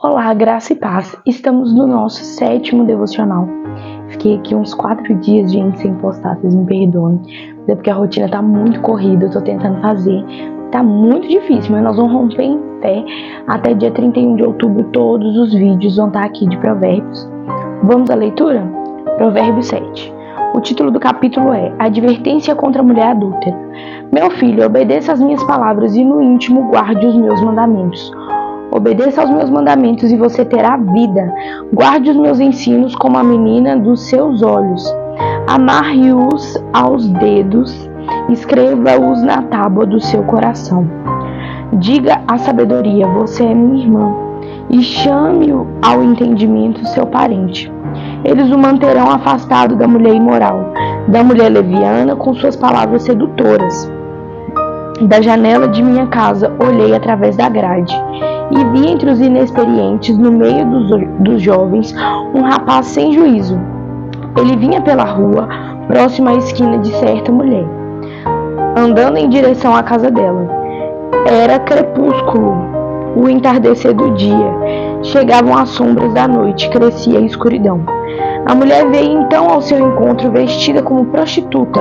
Olá, graça e paz. Estamos no nosso 7º devocional. Fiquei aqui uns 4 dias, gente, sem postar, vocês me perdoem. É porque a rotina tá muito corrida, eu tô tentando fazer. Tá muito difícil, mas nós vamos romper em fé. Até dia 31 de outubro, todos os vídeos vão estar aqui de Provérbios. Vamos à leitura? Provérbios 7. O título do capítulo é Advertência contra a mulher adúltera. Meu filho, obedeça às minhas palavras e no íntimo guarde os meus mandamentos. Obedeça aos meus mandamentos e você terá vida. Guarde os meus ensinos como a menina dos seus olhos. Amarre-os aos dedos, escreva-os na tábua do seu coração. Diga à sabedoria, você é minha irmã, e chame-o ao entendimento, seu parente. Eles o manterão afastado da mulher imoral, da mulher leviana com suas palavras sedutoras. Da janela de minha casa olhei através da grade e vi entre os inexperientes, no meio dos jovens, um rapaz sem juízo. Ele vinha pela rua, próximo à esquina de certa mulher, andando em direção à casa dela. Era crepúsculo, o entardecer do dia. Chegavam as sombras da noite, crescia a escuridão. A mulher veio então ao seu encontro vestida como prostituta,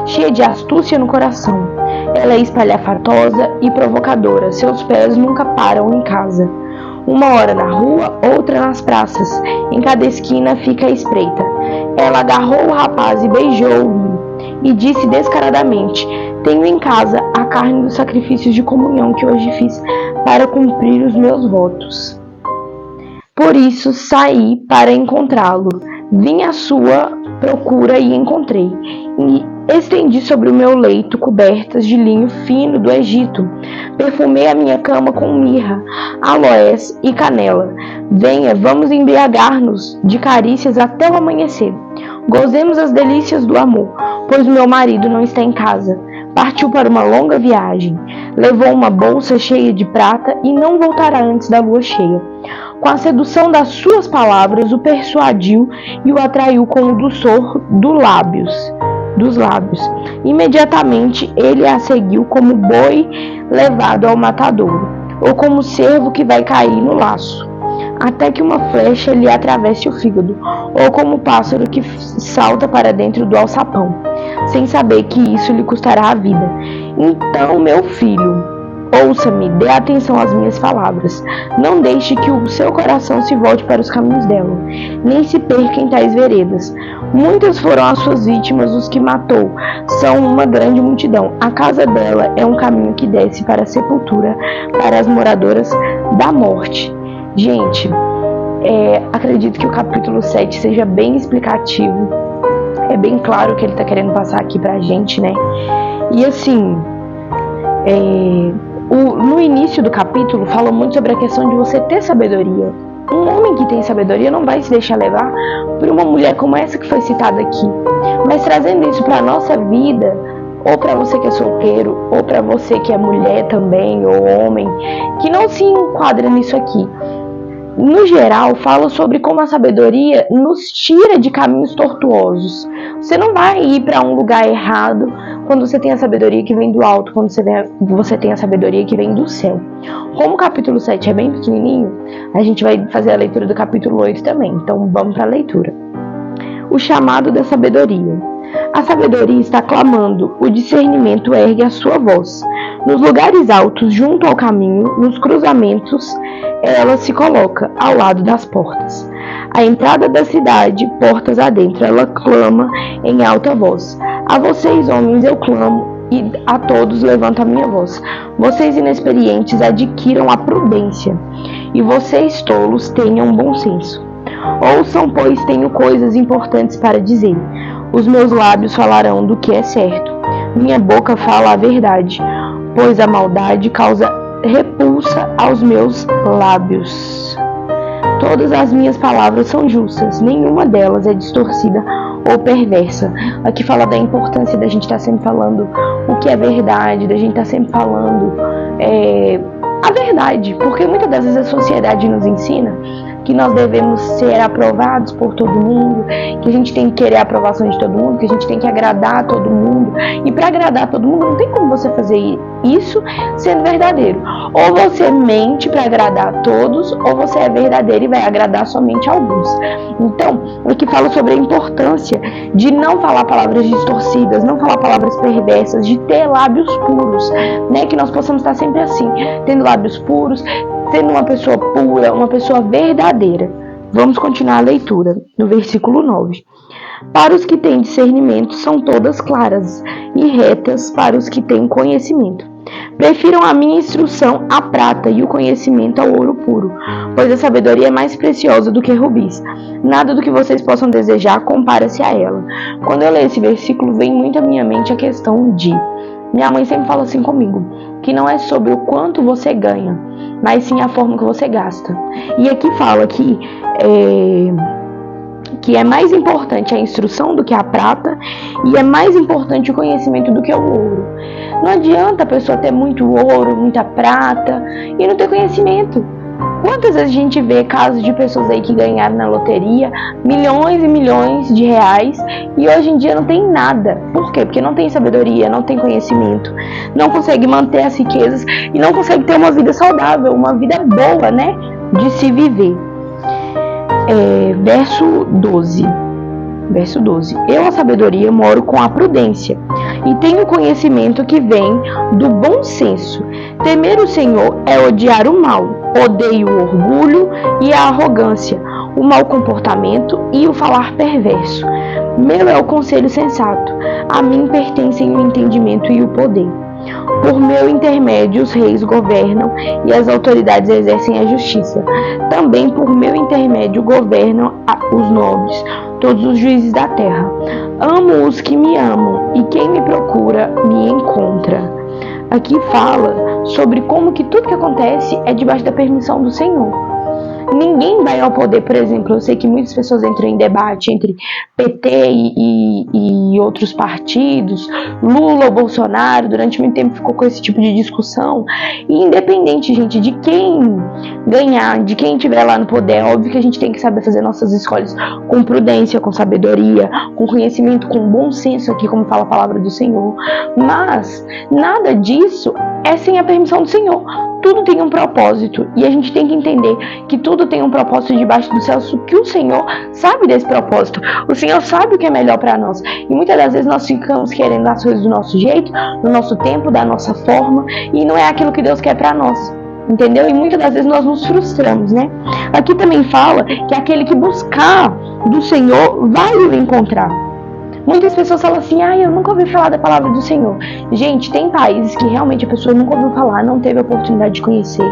cheia de astúcia no coração. Ela é espalhafatosa e provocadora, seus pés nunca param em casa. Uma hora na rua, outra nas praças, em cada esquina fica a espreita. Ela agarrou o rapaz e beijou-o, e disse descaradamente: tenho em casa a carne dos sacrifícios de comunhão que hoje fiz para cumprir os meus votos. Por isso saí para encontrá-lo. Vim à sua procura e encontrei. E estendi sobre o meu leito cobertas de linho fino do Egito. Perfumei a minha cama com mirra, aloés e canela. Venha, vamos embriagar-nos de carícias até o amanhecer. Gozemos as delícias do amor, pois o meu marido não está em casa. Partiu para uma longa viagem. Levou uma bolsa cheia de prata e não voltará antes da lua cheia. Com a sedução das suas palavras, o persuadiu e o atraiu com o doçor dos lábios. Imediatamente ele a seguiu como boi levado ao matadouro, ou como cervo que vai cair no laço, até que uma flecha lhe atravesse o fígado, ou como pássaro que salta para dentro do alçapão, sem saber que isso lhe custará a vida. Então, meu filho, ouça-me, dê atenção às minhas palavras. Não deixe que o seu coração se volte para os caminhos dela, nem se perca em tais veredas. Muitas foram as suas vítimas, os que matou são uma grande multidão. A casa dela é um caminho que desce para a sepultura, para as moradoras da morte. Gente, acredito que o capítulo 7 seja bem explicativo. É bem claro o que ele está querendo passar aqui pra gente, né? E assim, no início do capítulo fala muito sobre a questão de você ter sabedoria. Um homem que tem sabedoria não vai se deixar levar por uma mulher como essa que foi citada aqui. Mas trazendo isso para a nossa vida, ou para você que é solteiro, ou para você que é mulher também, ou homem, que não se enquadra nisso aqui. No geral, fala sobre como a sabedoria nos tira de caminhos tortuosos. Você não vai ir para um lugar errado quando você tem a sabedoria que vem do alto, quando você tem a sabedoria que vem do céu. Como o capítulo 7 é bem pequenininho, a gente vai fazer a leitura do capítulo 8 também. Então vamos para a leitura. O chamado da sabedoria. A sabedoria está clamando, o discernimento ergue a sua voz. Nos lugares altos, junto ao caminho, nos cruzamentos, ela se coloca ao lado das portas. À entrada da cidade, portas adentro, ela clama em alta voz. A vocês, homens, eu clamo, e a todos levanto a minha voz. Vocês inexperientes adquiram a prudência, e vocês tolos tenham bom senso. Ouçam, pois tenho coisas importantes para dizer. Os meus lábios falarão do que é certo. Minha boca fala a verdade, pois a maldade causa repulsa aos meus lábios. Todas as minhas palavras são justas, nenhuma delas é distorcida ou perversa. Aqui fala da importância da gente estar sempre falando o que é verdade, da gente estar sempre falando a verdade, porque muitas das vezes a sociedade nos ensina que nós devemos ser aprovados por todo mundo, que a gente tem que querer a aprovação de todo mundo, que a gente tem que agradar a todo mundo. E para agradar a todo mundo não tem como você fazer Isso sendo verdadeiro. Ou você mente para agradar a todos, ou você é verdadeiro e vai agradar somente a alguns. Então, aqui fala sobre a importância de não falar palavras distorcidas, não falar palavras perversas, de ter lábios puros, né? Que nós possamos estar sempre assim, tendo lábios puros, sendo uma pessoa pura, uma pessoa verdadeira. Vamos continuar a leitura, no versículo 9. Para os que têm discernimento, são todas claras, e retas para os que têm conhecimento. Prefiram a minha instrução à prata e o conhecimento ao ouro puro, pois a sabedoria é mais preciosa do que rubis. Nada do que vocês possam desejar compara-se a ela. Quando eu leio esse versículo, vem muito à minha mente a questão de... Minha mãe sempre fala assim comigo, que não é sobre o quanto você ganha, mas sim a forma que você gasta. E aqui fala que é mais importante a instrução do que a prata e é mais importante o conhecimento do que o ouro. Não adianta a pessoa ter muito ouro, muita prata e não ter conhecimento. Quantas vezes a gente vê casos de pessoas aí que ganharam na loteria milhões e milhões de reais e hoje em dia não tem nada. Por quê? Porque não tem sabedoria, não tem conhecimento, não consegue manter as riquezas e não consegue ter uma vida saudável, uma vida boa, né, de se viver. Verso 12. Eu, a sabedoria, moro com a prudência e tenho o conhecimento que vem do bom senso. Temer o Senhor é odiar o mal. Odeio o orgulho e a arrogância, o mau comportamento e o falar perverso. Meu é o conselho sensato. A mim pertencem o entendimento e o poder. Por meu intermédio os reis governam e as autoridades exercem a justiça. Também por meu intermédio governam os nobres, todos os juízes da terra. Amo os que me amam e quem me procura me encontra. Aqui fala sobre como que tudo que acontece é debaixo da permissão do Senhor. Ninguém vai ao poder, por exemplo, eu sei que muitas pessoas entram em debate entre PT e outros partidos, Lula ou Bolsonaro, durante muito tempo ficou com esse tipo de discussão, e independente, gente, de quem ganhar, de quem estiver lá no poder, é óbvio que a gente tem que saber fazer nossas escolhas com prudência, com sabedoria, com conhecimento, com bom senso, aqui como fala a palavra do Senhor, mas nada disso é sem a permissão do Senhor. Tudo tem um propósito e a gente tem que entender que tudo tem um propósito debaixo do céu, que o Senhor sabe desse propósito. O Senhor sabe o que é melhor para nós. E muitas das vezes nós ficamos querendo as coisas do nosso jeito, no nosso tempo, da nossa forma, e não é aquilo que Deus quer para nós. Entendeu? E muitas das vezes nós nos frustramos, né? Aqui também fala que aquele que buscar do Senhor vai o encontrar. Muitas pessoas falam assim, eu nunca ouvi falar da palavra do Senhor. Gente, tem países que realmente a pessoa nunca ouviu falar, não teve a oportunidade de conhecer.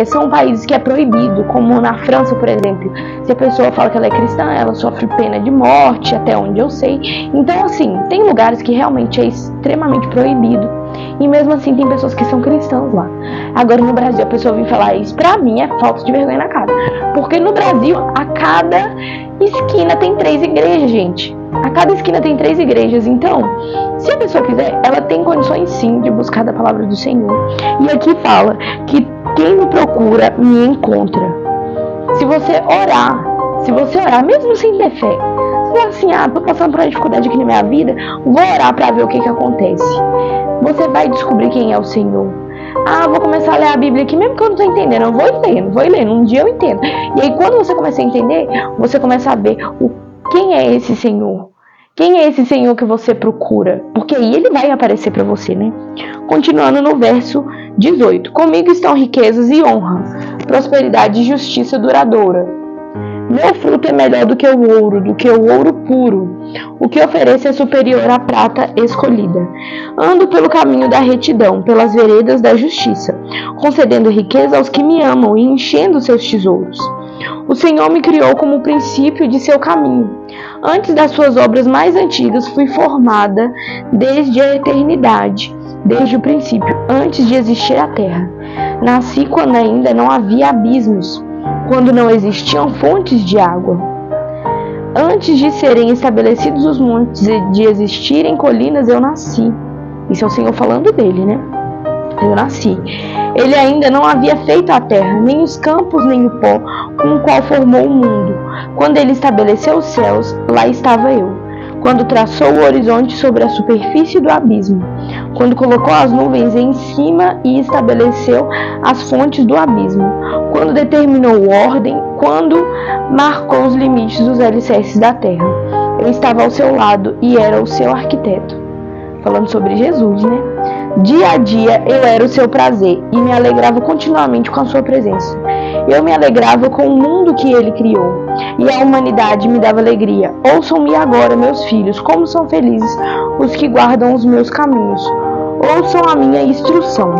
São países que é proibido, como na França, por exemplo. Se a pessoa fala que ela é cristã, ela sofre pena de morte, até onde eu sei. Então, assim, tem lugares que realmente é extremamente proibido. E mesmo assim tem pessoas que são cristãs lá. Agora no Brasil a pessoa vem falar isso, pra mim é falta de vergonha na cara. Porque no Brasil a cada esquina tem 3 igrejas, gente. A cada esquina tem 3 igrejas. Então, se a pessoa quiser, ela tem condições sim de buscar da palavra do Senhor. E aqui fala que quem me procura me encontra. Se você orar, mesmo sem ter fé, você fala assim, tô passando por uma dificuldade aqui na minha vida, vou orar pra ver o que acontece. Você vai descobrir quem é o Senhor. Vou começar a ler a Bíblia aqui, mesmo que eu não estou entendendo, eu vou lendo, um dia eu entendo. E aí quando você começa a entender, você começa a ver quem é esse Senhor. Quem é esse Senhor que você procura? Porque aí ele vai aparecer para você, né? Continuando no verso 18. Comigo estão riquezas e honra, prosperidade e justiça duradoura. Meu fruto é melhor do que o ouro puro. O que ofereço é superior à prata escolhida. Ando pelo caminho da retidão, pelas veredas da justiça, concedendo riqueza aos que me amam e enchendo seus tesouros. O Senhor me criou como o princípio de seu caminho. Antes das suas obras mais antigas, fui formada desde a eternidade, desde o princípio, antes de existir a terra. Nasci quando ainda não havia abismos, quando não existiam fontes de água. Antes de serem estabelecidos os montes e de existirem colinas, eu nasci. Isso é o Senhor falando dele, né? Eu nasci. Ele ainda não havia feito a terra, nem os campos, nem o pó, com o qual formou o mundo. Quando ele estabeleceu os céus, lá estava eu. Quando traçou o horizonte sobre a superfície do abismo, quando colocou as nuvens em cima e estabeleceu as fontes do abismo, quando determinou ordem, quando marcou os limites dos alicerces da terra. Eu estava ao seu lado e era o seu arquiteto. Falando sobre Jesus, né? Dia a dia eu era o seu prazer e me alegrava continuamente com a sua presença. Eu me alegrava com o mundo que ele criou e a humanidade me dava alegria. Ouçam-me agora, meus filhos, como são felizes os que guardam os meus caminhos. Ouçam a minha instrução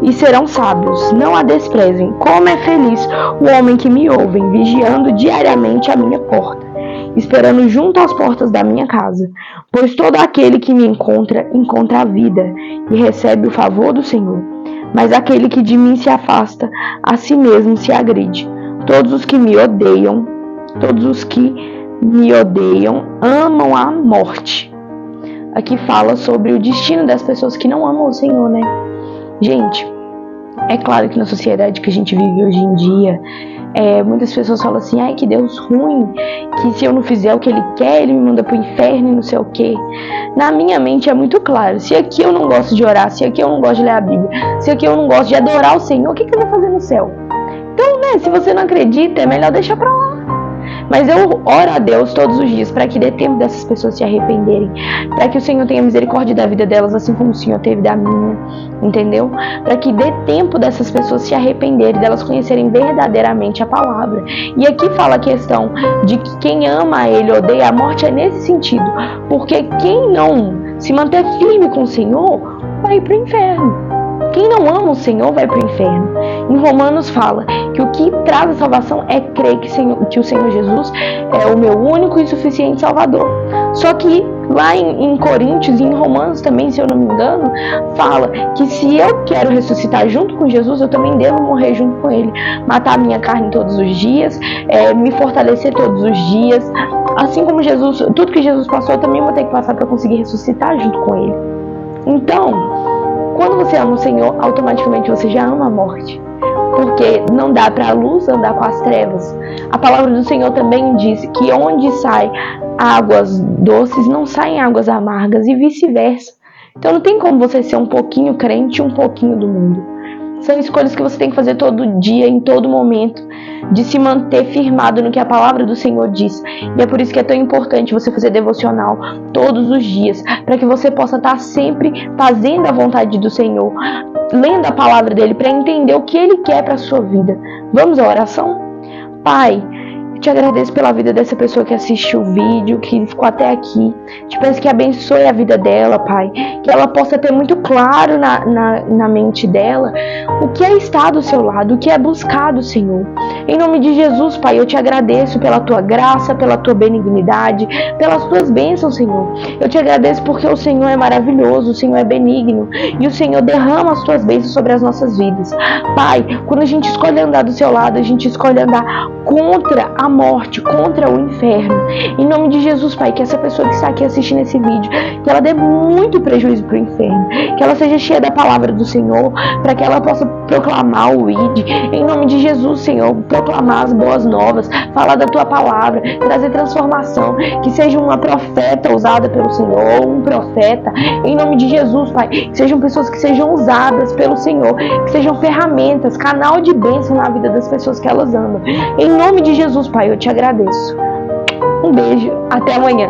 e serão sábios, não a desprezem. Como é feliz o homem que me ouve, vigiando diariamente a minha porta, esperando junto às portas da minha casa, pois todo aquele que me encontra a vida e recebe o favor do Senhor. Mas aquele que de mim se afasta, a si mesmo se agride. Todos os que me odeiam amam a morte. Aqui fala sobre o destino das pessoas que não amam o Senhor, né? Gente, é claro que na sociedade que a gente vive hoje em dia, muitas pessoas falam assim, ai, que Deus ruim, que se eu não fizer o que Ele quer, Ele me manda pro inferno e não sei o que. Na minha mente é muito claro, se aqui eu não gosto de orar, se aqui eu não gosto de ler a Bíblia, se aqui eu não gosto de adorar o Senhor, o que eu vou fazer no céu? Então, né, se você não acredita, é melhor deixar pra lá. Mas eu oro a Deus todos os dias para que dê tempo dessas pessoas se arrependerem, para que o Senhor tenha misericórdia da vida delas, assim como o Senhor teve da minha, entendeu? Para que dê tempo dessas pessoas se arrependerem, delas conhecerem verdadeiramente a palavra. E aqui fala a questão de que quem ama a Ele odeia a morte, é nesse sentido, porque quem não se manter firme com o Senhor vai para o inferno. Quem não ama o Senhor vai para o inferno. Em Romanos fala que o que traz a salvação é crer que o Senhor Jesus é o meu único e suficiente Salvador. Só que lá em Coríntios e em Romanos também, se eu não me engano, fala que se eu quero ressuscitar junto com Jesus, eu também devo morrer junto com Ele. Matar a minha carne todos os dias, me fortalecer todos os dias. Assim como Jesus, tudo que Jesus passou, eu também vou ter que passar para conseguir ressuscitar junto com Ele. Então, quando você ama o Senhor, automaticamente você já ama a morte. Porque não dá para a luz andar com as trevas. A palavra do Senhor também diz que onde saem águas doces, não saem águas amargas e vice-versa. Então não tem como você ser um pouquinho crente e um pouquinho do mundo. São escolhas que você tem que fazer todo dia, em todo momento, de se manter firmado no que a palavra do Senhor diz. E é por isso que é tão importante você fazer devocional todos os dias, para que você possa estar sempre fazendo a vontade do Senhor, lendo a palavra dele, para entender o que ele quer para a sua vida. Vamos à oração? Pai, eu te agradeço pela vida dessa pessoa que assistiu o vídeo, que ficou até aqui. Te peço que abençoe a vida dela, Pai. Que ela possa ter muito claro na mente dela o que é estar do seu lado, o que é buscar do Senhor. Em nome de Jesus, Pai, eu te agradeço pela tua graça, pela tua benignidade, pelas tuas bênçãos, Senhor. Eu te agradeço porque o Senhor é maravilhoso, o Senhor é benigno e o Senhor derrama as tuas bênçãos sobre as nossas vidas. Pai, quando a gente escolhe andar do seu lado, a gente escolhe andar contra a morte, contra o inferno. Em nome de Jesus, Pai, que essa pessoa que está aqui assistindo esse vídeo, que ela dê muito prejuízo para o inferno, que ela seja cheia da palavra do Senhor, para que ela possa proclamar o ID. Em nome de Jesus, Senhor, proclamar as boas novas, falar da tua palavra, trazer transformação, que seja uma profeta usada pelo Senhor, ou um profeta. Em nome de Jesus, Pai, que sejam pessoas que sejam usadas pelo Senhor, que sejam ferramentas, canal de bênção na vida das pessoas que elas amam. Em nome de Jesus, Pai, eu te agradeço. Um beijo, até amanhã.